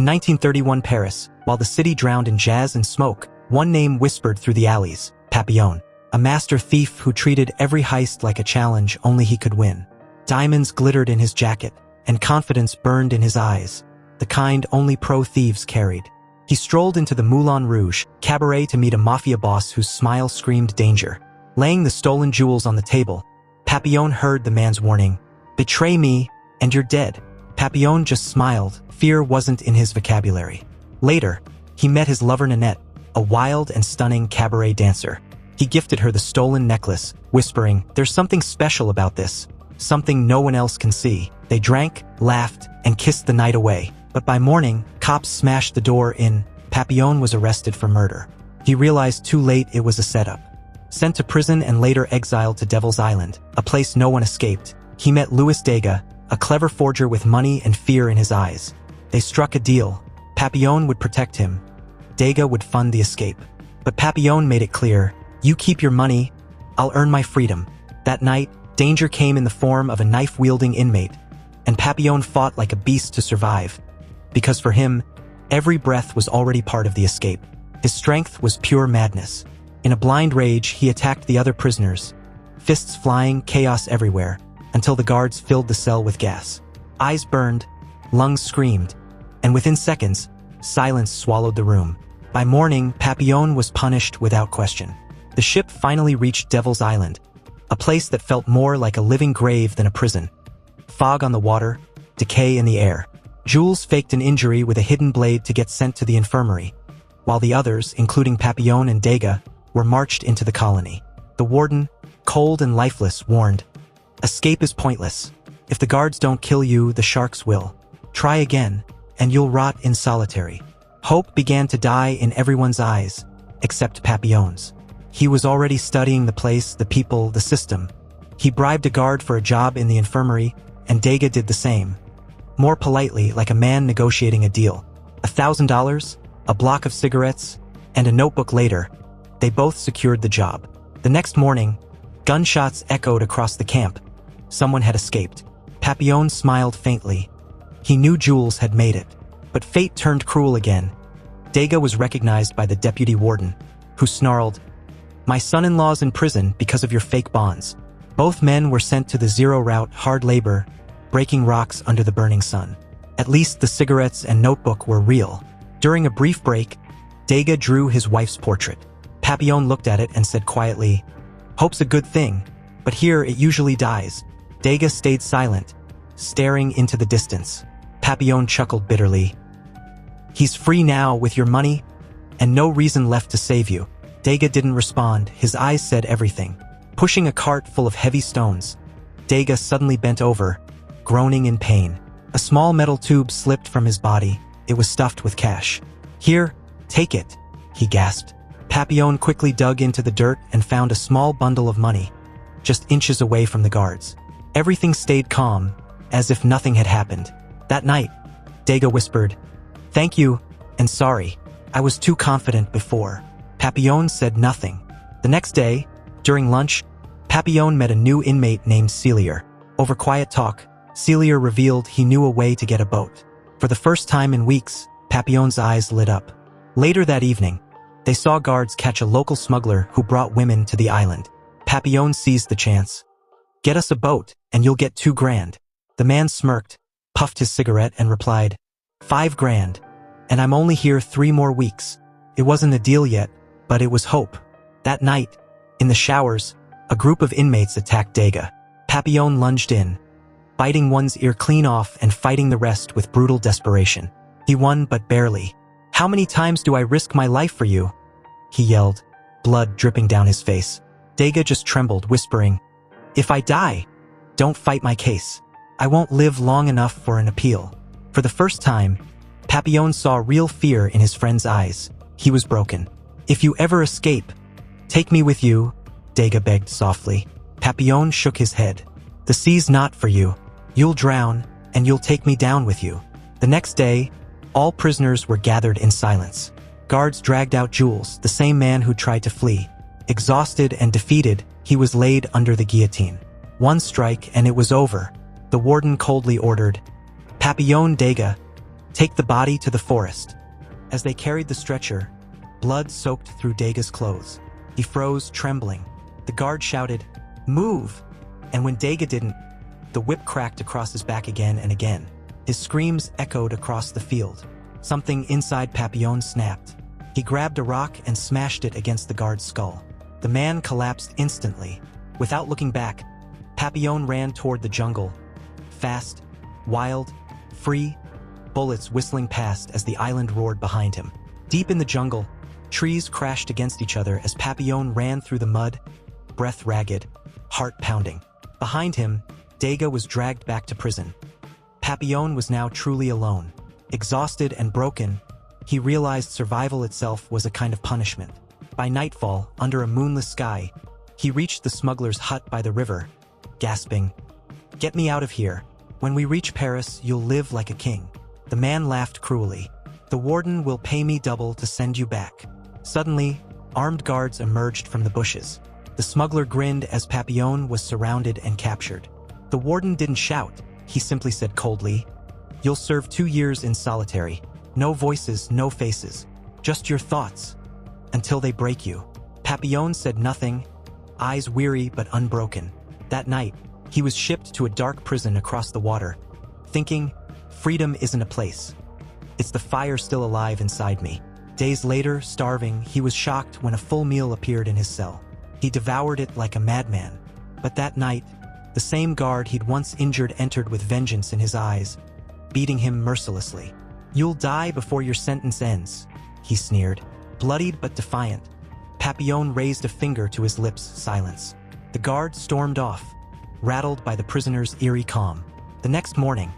In 1931 Paris, while the city drowned in jazz and smoke, one name whispered through the alleys: Papillon, a master thief who treated every heist like a challenge only he could win. Diamonds glittered in his jacket, and confidence burned in his eyes, the kind only pro thieves carried. He strolled into the Moulin Rouge cabaret to meet a mafia boss whose smile screamed danger. Laying the stolen jewels on the table, Papillon heard the man's warning: "Betray me, and you're dead." Papillon just smiled. Fear wasn't in his vocabulary. Later, he met his lover Nanette, a wild and stunning cabaret dancer. He gifted her the stolen necklace, whispering, "There's something special about this, something no one else can see." They drank, laughed, and kissed the night away. But by morning, cops smashed the door in. Papillon was arrested for murder. He realized too late it was a setup. Sent to prison and later exiled to Devil's Island, a place no one escaped, he met Louis Degas, a clever forger with money and fear in his eyes. They struck a deal. Papillon would protect him. Degas would fund the escape. But Papillon made it clear, "You keep your money, I'll earn my freedom." That night, danger came in the form of a knife-wielding inmate, and Papillon fought like a beast to survive. Because for him, every breath was already part of the escape. His strength was pure madness. In a blind rage, he attacked the other prisoners, fists flying, chaos everywhere, until the guards filled the cell with gas. Eyes burned, lungs screamed, and within seconds, silence swallowed the room. By morning, Papillon was punished without question. The ship finally reached Devil's Island, a place that felt more like a living grave than a prison. Fog on the water, decay in the air. Jules faked an injury with a hidden blade to get sent to the infirmary, while the others, including Papillon and Degas, were marched into the colony. The warden, cold and lifeless, warned, "Escape is pointless. If the guards don't kill you, the sharks will. Try again, and you'll rot in solitary." Hope began to die in everyone's eyes, except Papillon's. He was already studying the place, the people, the system. He bribed a guard for a job in the infirmary, and Degas did the same. More politely, like a man negotiating a deal. $1,000, a block of cigarettes, and a notebook later, they both secured the job. The next morning, gunshots echoed across the camp. Someone had escaped. Papillon smiled faintly. He knew Jules had made it. But fate turned cruel again. Degas was recognized by the deputy warden, who snarled, "My son-in-law's in prison because of your fake bonds." Both men were sent to the zero route, hard labor, breaking rocks under the burning sun. At least the cigarettes and notebook were real. During a brief break, Degas drew his wife's portrait. Papillon looked at it and said quietly, "Hope's a good thing, but here it usually dies." Degas stayed silent, staring into the distance. Papillon chuckled bitterly. "He's free now with your money, and no reason left to save you." Degas didn't respond. His eyes said everything. Pushing a cart full of heavy stones, Degas suddenly bent over, groaning in pain. A small metal tube slipped from his body. It was stuffed with cash. "Here, take it," he gasped. Papillon quickly dug into the dirt and found a small bundle of money, just inches away from the guards. Everything stayed calm, as if nothing had happened. That night, Degas whispered, "Thank you, and sorry. I was too confident before." Papillon said nothing. The next day, during lunch, Papillon met a new inmate named Celier. Over quiet talk, Celier revealed he knew a way to get a boat. For the first time in weeks, Papillon's eyes lit up. Later that evening, they saw guards catch a local smuggler who brought women to the island. Papillon seized the chance. "Get us a boat, and you'll get $2,000. The man smirked, puffed his cigarette, and replied, $5,000, and I'm only here 3 more weeks." It wasn't a deal yet, but it was hope. That night, in the showers, a group of inmates attacked Degas. Papillon lunged in, biting one's ear clean off and fighting the rest with brutal desperation. He won, but barely. "How many times do I risk my life for you?" he yelled, blood dripping down his face. Degas just trembled, whispering, "If I die, don't fight my case. I won't live long enough for an appeal." For the first time, Papillon saw real fear in his friend's eyes. He was broken. "If you ever escape, take me with you," Degas begged softly. Papillon shook his head. "The sea's not for you. You'll drown, and you'll take me down with you." The next day, all prisoners were gathered in silence. Guards dragged out Jules, the same man who tried to flee. Exhausted and defeated, he was laid under the guillotine. One strike and it was over. The warden coldly ordered, "Papillon, Degas, Take the body to the forest. As they carried the stretcher, blood soaked through Dega's clothes. He froze, trembling. The guard shouted, "Move!" And when Dega didn't, the whip cracked across his back again and again. His screams echoed across the field. Something inside Papillon snapped. He grabbed a rock and smashed it against the guard's skull. The man collapsed instantly. Without looking back, Papillon ran toward the jungle. Fast, wild, free, bullets whistling past as the island roared behind him. Deep in the jungle, trees crashed against each other as Papillon ran through the mud, breath ragged, heart pounding. Behind him, Dega was dragged back to prison. Papillon was now truly alone. Exhausted and broken, he realized survival itself was a kind of punishment. By nightfall, under a moonless sky, he reached the smuggler's hut by the river, gasping, "Get me out of here. When we reach Paris, you'll live like a king." The man laughed cruelly. "The warden will pay me double to send you back." Suddenly, armed guards emerged from the bushes. The smuggler grinned as Papillon was surrounded and captured. The warden didn't shout. He simply said coldly, "You'll serve 2 years in solitary. No voices, no faces. Just your thoughts. Until they break you." Papillon said nothing, eyes weary but unbroken. That night, he was shipped to a dark prison across the water, thinking, "Freedom isn't a place. It's the fire still alive inside me." Days later, starving, he was shocked when a full meal appeared in his cell. He devoured it like a madman. But that night, the same guard he'd once injured entered with vengeance in his eyes, beating him mercilessly. "You'll die before your sentence ends," he sneered. Bloodied but defiant, Papillon raised a finger to his lips, silence. The guard stormed off, rattled by the prisoner's eerie calm. The next morning,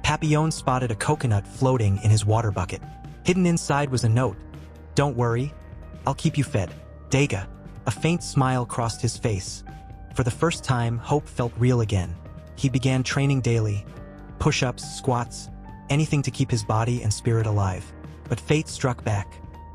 Papillon spotted a coconut floating in his water bucket. Hidden inside was a note. "Don't worry, I'll keep you fed. Dega." A faint smile crossed his face. For the first time, hope felt real again. He began training daily. Push-ups, squats, anything to keep his body and spirit alive. But fate struck back.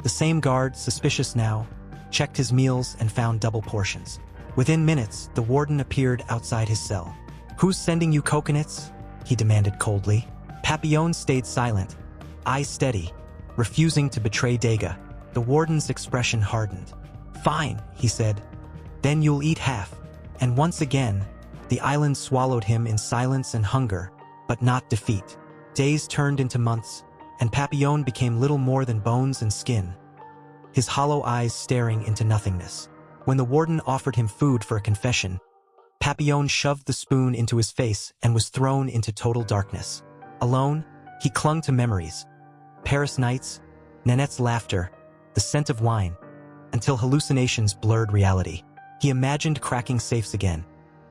The same guard, suspicious now, checked his meals and found double portions. Within minutes, the warden appeared outside his cell. "Who's sending you coconuts?" he demanded coldly. Papillon stayed silent, eyes steady, refusing to betray Dega. The warden's expression hardened. "Fine," he said. "Then you'll eat half." And once again, the island swallowed him in silence and hunger, but not defeat. Days turned into months, and Papillon became little more than bones and skin, his hollow eyes staring into nothingness. When the warden offered him food for a confession, Papillon shoved the spoon into his face and was thrown into total darkness. Alone, he clung to memories. Paris nights, Nanette's laughter, the scent of wine, until hallucinations blurred reality. He imagined cracking safes again,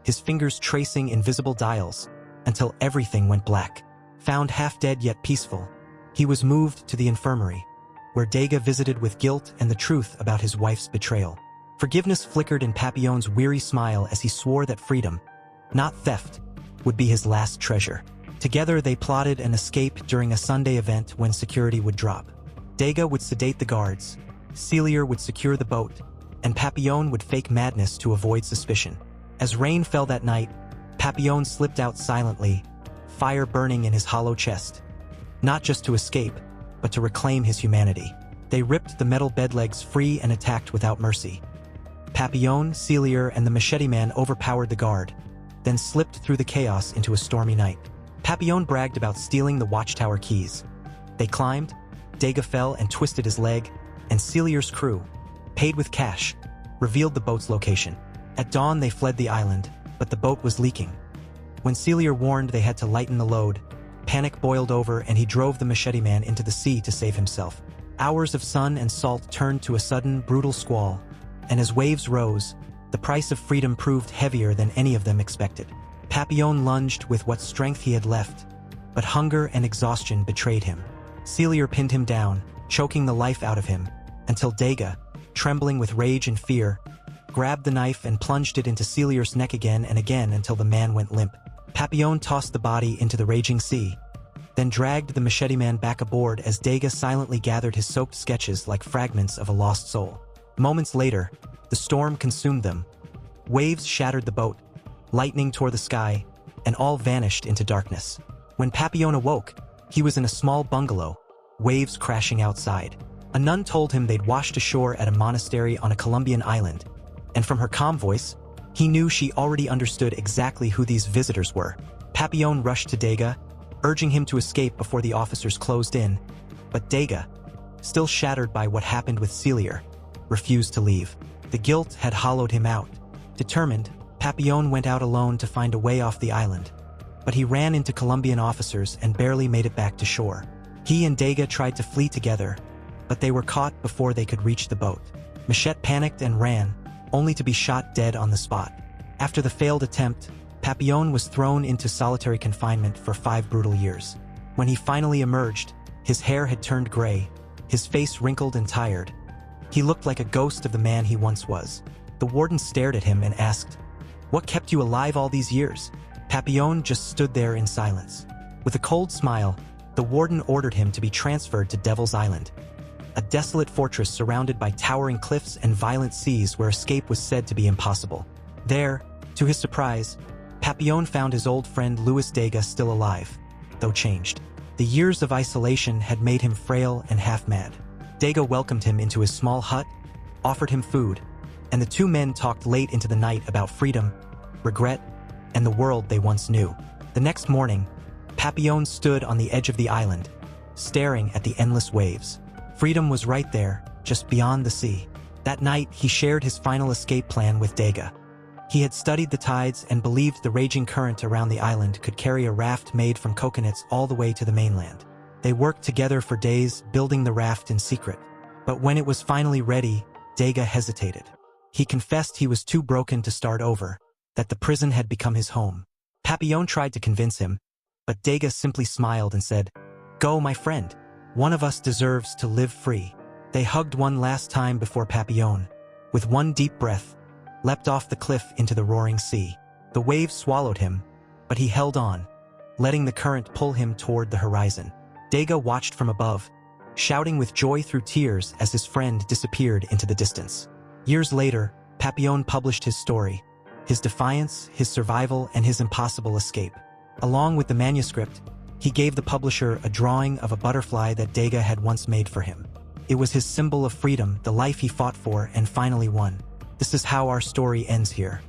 his fingers tracing invisible dials, until everything went black. Found half dead yet peaceful, he was moved to the infirmary, where Dega visited with guilt and the truth about his wife's betrayal. Forgiveness flickered in Papillon's weary smile as he swore that freedom, not theft, would be his last treasure. Together they plotted an escape during a Sunday event when security would drop. Dega would sedate the guards, Celier would secure the boat, and Papillon would fake madness to avoid suspicion. As rain fell that night, Papillon slipped out silently, fire burning in his hollow chest. Not just to escape, but to reclaim his humanity. They ripped the metal bed legs free and attacked without mercy. Papillon, Celier, and the machete man overpowered the guard, then slipped through the chaos into a stormy night. Papillon bragged about stealing the watchtower keys. They climbed, Dega fell and twisted his leg, and Celier's crew, paid with cash, revealed the boat's location. At dawn they fled the island, but the boat was leaking. When Celier warned they had to lighten the load, panic boiled over and he drove the machete man into the sea to save himself. Hours of sun and salt turned to a sudden, brutal squall, and as waves rose, the price of freedom proved heavier than any of them expected. Papillon lunged with what strength he had left, but hunger and exhaustion betrayed him. Celier pinned him down, choking the life out of him, until Dega, trembling with rage and fear, grabbed the knife and plunged it into Celier's neck again and again until the man went limp. Papillon tossed the body into the raging sea, then dragged the machete man back aboard as Dega silently gathered his soaked sketches like fragments of a lost soul. Moments later, the storm consumed them. Waves shattered the boat, lightning tore the sky, and all vanished into darkness. When Papillon awoke, He was in a small bungalow, waves crashing outside. A nun told him they'd washed ashore at a monastery on a Colombian island, and from her calm voice, he knew she already understood exactly who these visitors were. Papillon rushed to Dega, urging him to escape before the officers closed in, but Dega, still shattered by what happened with Celier, refused to leave. The guilt had hollowed him out. Determined, Papillon went out alone to find a way off the island, but he ran into Colombian officers and barely made it back to shore. He and Dega tried to flee together, but they were caught before they could reach the boat. Michette panicked and ran, only to be shot dead on the spot. After the failed attempt, Papillon was thrown into solitary confinement for 5 brutal years. When he finally emerged, his hair had turned gray, his face wrinkled and tired. He looked like a ghost of the man he once was. The warden stared at him and asked, "What kept you alive all these years?" Papillon just stood there in silence. With a cold smile, the warden ordered him to be transferred to Devil's Island, a desolate fortress surrounded by towering cliffs and violent seas where escape was said to be impossible. There, to his surprise, Papillon found his old friend Louis Dega still alive, though changed. The years of isolation had made him frail and half-mad. Dega welcomed him into his small hut, offered him food, and the two men talked late into the night about freedom, regret, and the world they once knew. The next morning, Papillon stood on the edge of the island, staring at the endless waves. Freedom was right there, just beyond the sea. That night, he shared his final escape plan with Dega. He had studied the tides and believed the raging current around the island could carry a raft made from coconuts all the way to the mainland. They worked together for days, building the raft in secret. But when it was finally ready, Dega hesitated. He confessed he was too broken to start over, that the prison had become his home. Papillon tried to convince him, but Dega simply smiled and said, "Go, my friend. One of us deserves to live free." They hugged one last time before Papillon, with one deep breath, leapt off the cliff into the roaring sea. The waves swallowed him, but he held on, letting the current pull him toward the horizon. Dega watched from above, shouting with joy through tears as his friend disappeared into the distance. Years later, Papillon published his story, his defiance, his survival, and his impossible escape. Along with the manuscript, he gave the publisher a drawing of a butterfly that Dega had once made for him. It was his symbol of freedom, the life he fought for and finally won. This is how our story ends here.